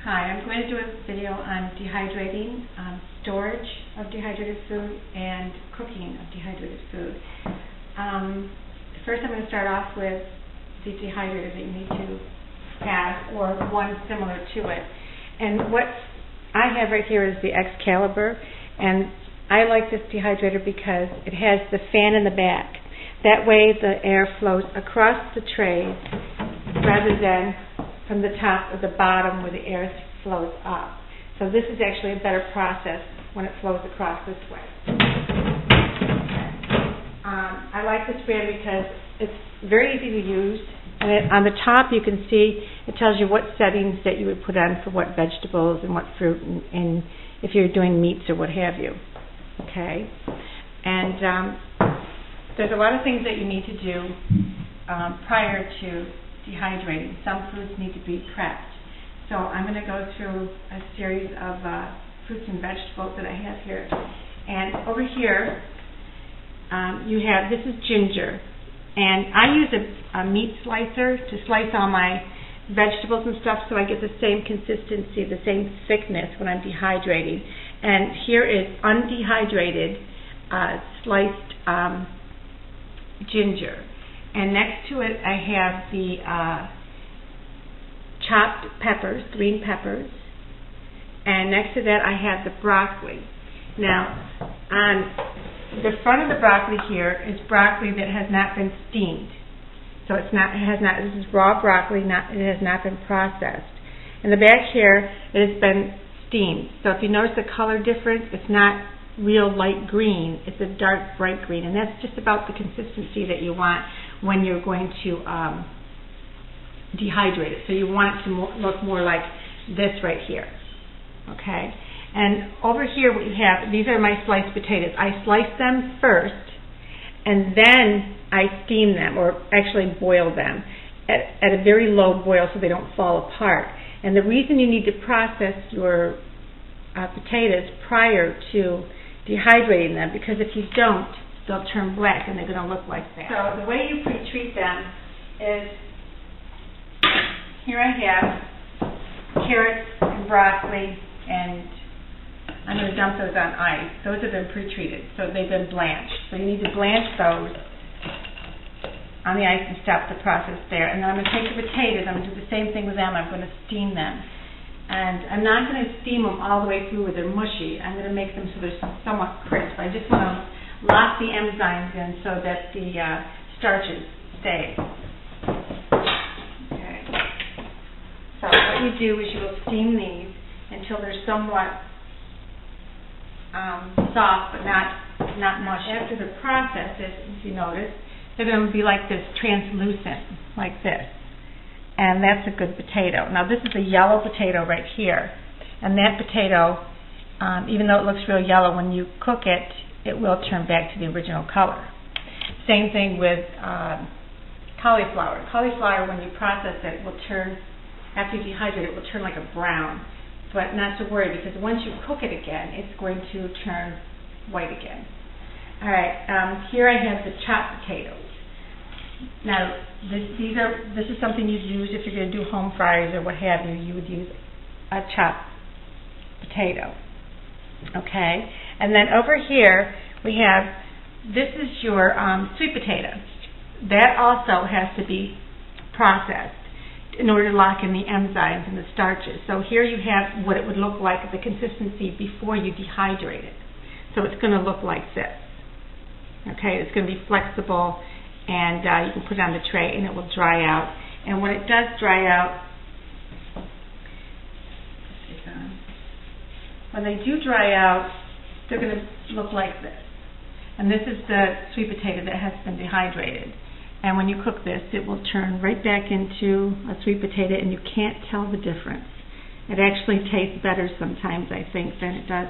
Hi, I'm going to do a video on dehydrating, storage of dehydrated food, and cooking of dehydrated food. First I'm going to start off with the dehydrator that you need to have, or one similar to it. And what I have right here is the Excalibur, and I like this dehydrator because it has the fan in the back. That way the air flows across the trays rather than from the top or the bottom where the air flows up. So this is actually a better process when it flows across this way. I like this brand because it's very easy to use. And on the top you can see it tells you what settings that you would put on for what vegetables and what fruit, and if you're doing meats or what have you. Okay, and there's a lot of things that you need to do prior to dehydrating. Some foods need to be prepped. So I'm going to go through a series of fruits and vegetables that I have here. And over here you have, this is ginger. And I use a meat slicer to slice all my vegetables and stuff so I get the same consistency, the same thickness when I'm dehydrating. And here is undehydrated sliced ginger. And next to it I have the chopped peppers, green peppers. And next to that I have the broccoli. Now, on the front of the broccoli here is broccoli that has not been steamed. So this is raw broccoli, it has not been processed. In the back here, it has been steamed. So if you notice the color difference, it's not real light green, it's a dark bright green, and that's just about the consistency that you want when you're going to dehydrate it. So you want it to look more like this right here. Okay, and over here what you have, these are my sliced potatoes. I slice them first and then I steam them, or actually boil them at a very low boil so they don't fall apart. And the reason you need to process your potatoes prior to dehydrating them, because if you don't, they'll turn black and they're going to look like that. So the way you pre-treat them is, here I have carrots and broccoli, and I'm going to dump those on ice. Those have been pre-treated, so they've been blanched. So you need to blanch those on the ice and stop the process there. And then I'm going to take the potatoes, I'm going to do the same thing with them. I'm going to steam them. And I'm not going to steam them all the way through where they're mushy. I'm going to make them so they're somewhat crisp. I just want to lock the enzymes in so that the starches stay. Okay. So what you do is you will steam these until they're somewhat soft but not mushy. After the process, if you notice, they're going to be like this, translucent, like this. And that's a good potato. Now this is a yellow potato right here. And that potato, even though it looks real yellow, when you cook it, it will turn back to the original color. Same thing with cauliflower. Cauliflower, when you process it, will turn, after you dehydrate it, will turn like a brown. But not to worry, because once you cook it again, it's going to turn white again. All right, here I have the chopped potatoes. Now, this is something you'd use if you're going to do home fries or what have you. You would use a chopped potato. Okay, and then over here we have, this is your sweet potato. That also has to be processed in order to lock in the enzymes and the starches. So here you have what it would look like, the consistency before you dehydrate it. So it's going to look like this. Okay, it's going to be flexible, and you can put it on the tray and it will dry out. And when it does dry out, when they do dry out, they're going to look like this. And this is the sweet potato that has been dehydrated. And when you cook this, it will turn right back into a sweet potato, and you can't tell the difference. It actually tastes better sometimes, I think, than it does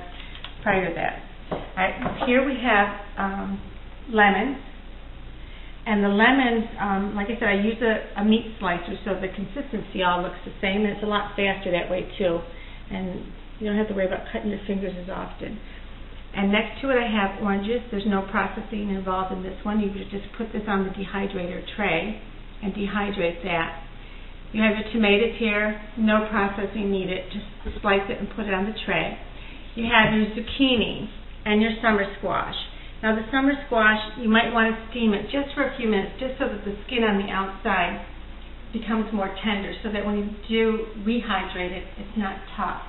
prior to that. Here we have lemons. And the lemons, like I said, I use a meat slicer, so the consistency all looks the same, and it's a lot faster that way too. And you don't have to worry about cutting your fingers as often. And next to it I have oranges. There's no processing involved in this one. You would just put this on the dehydrator tray and dehydrate that. You have your tomatoes here, no processing needed, just slice it and put it on the tray. You have your zucchini and your summer squash. Now the summer squash, you might want to steam it just for a few minutes, just so that the skin on the outside becomes more tender, so that when you do rehydrate it, it's not tough.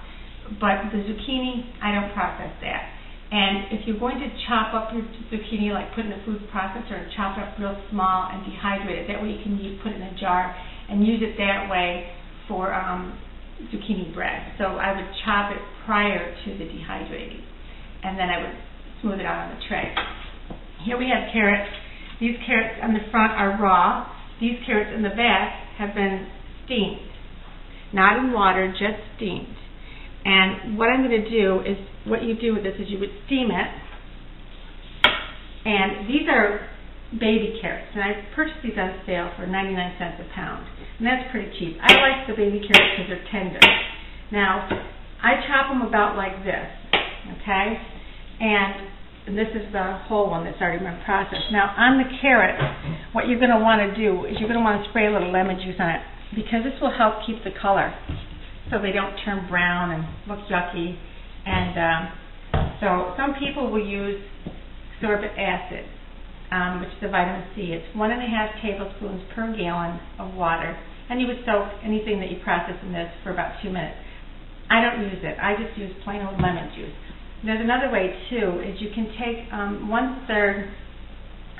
But the zucchini, I don't process that. And if you're going to chop up your zucchini, like put it in a food processor and chop it up real small and dehydrate it, that way you can put it in a jar and use it that way for zucchini bread. So I would chop it prior to the dehydrating, and then I would smooth it out on the tray. Here we have carrots. These carrots on the front are raw. These carrots in the back have been steamed. Not in water, just steamed. And what I'm going to do is, what you do with this is you would steam it. And these are baby carrots, and I purchased these on sale for 99 cents a pound, and that's pretty cheap. I like the baby carrots because they're tender. Now, I chop them about like this, okay? And this is the whole one that's already been processed. Now, on the carrots, what you're going to want to do is you're going to want to spray a little lemon juice on it, because this will help keep the color so they don't turn brown and look yucky. And so some people will use sorbate acid, which is a vitamin C. It's 1.5 tablespoons per gallon of water, and you would soak anything that you process in this for about 2 minutes. I don't use it. I just use plain old lemon juice. There's another way too, is you can take 1/3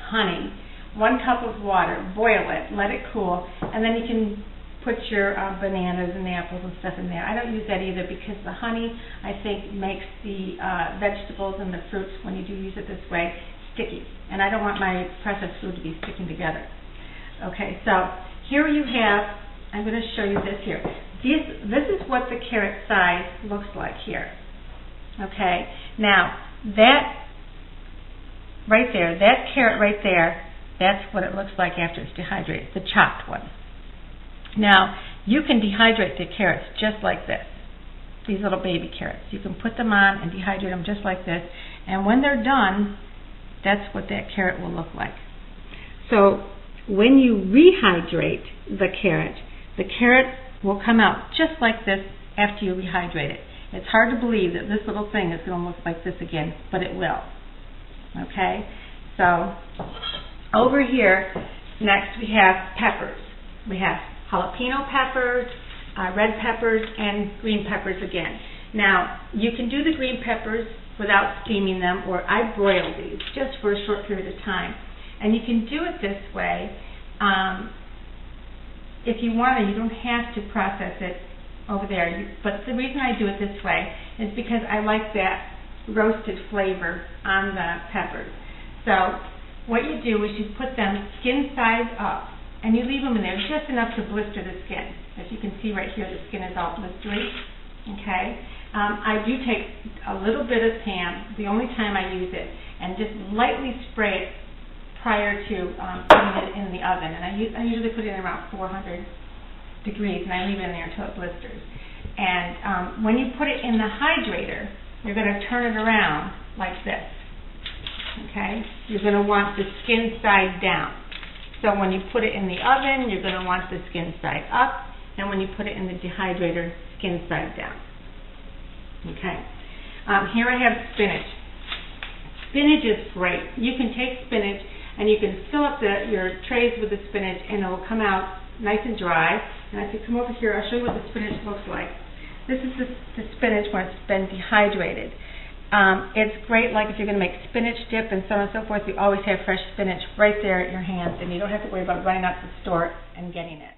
honey, 1 cup of water, boil it, let it cool, and then you can put your bananas and apples and stuff in there. I don't use that either, because the honey, I think, makes the vegetables and the fruits, when you do use it this way, sticky, and I don't want my processed food to be sticking together. Okay, so here you have, I'm going to show you this here. This is what the carrot size looks like here. Okay, now that right there, that carrot right there, that's what it looks like after it's dehydrated, the chopped one. Now, you can dehydrate the carrots just like this, these little baby carrots. You can put them on and dehydrate them just like this, and when they're done, that's what that carrot will look like. So when you rehydrate the carrot will come out just like this after you rehydrate it. It's hard to believe that this little thing is going to look like this again, but it will. Okay? So over here, next we have peppers. We have jalapeno peppers, red peppers, and green peppers again. Now, you can do the green peppers without steaming them, or I broil these just for a short period of time. And you can do it this way. If you want to, you don't have to process it over there. But the reason I do it this way is because I like that roasted flavor on the peppers. So what you do is you put them skin side up, and you leave them in there just enough to blister the skin. As you can see right here, the skin is all blistery. Okay? I do take a little bit of Pam, the only time I use it, and just lightly spray it prior to putting it in the oven. And I usually put it in around 400 degrees, and I leave it in there until it blisters. And when you put it in the hydrator, you're going to turn it around like this. Okay? You're going to want the skin side down. So when you put it in the oven, you're going to want the skin side up, and when you put it in the dehydrator, skin side down. Okay. Here I have spinach. Spinach is great. You can take spinach and you can fill up your trays with the spinach, and it will come out nice and dry. And if you come over here, I'll show you what the spinach looks like. This is the spinach when it's been dehydrated. It's great, like if you're going to make spinach dip and so on and so forth. You always have fresh spinach right there at your hands, and you don't have to worry about running out to the store and getting it.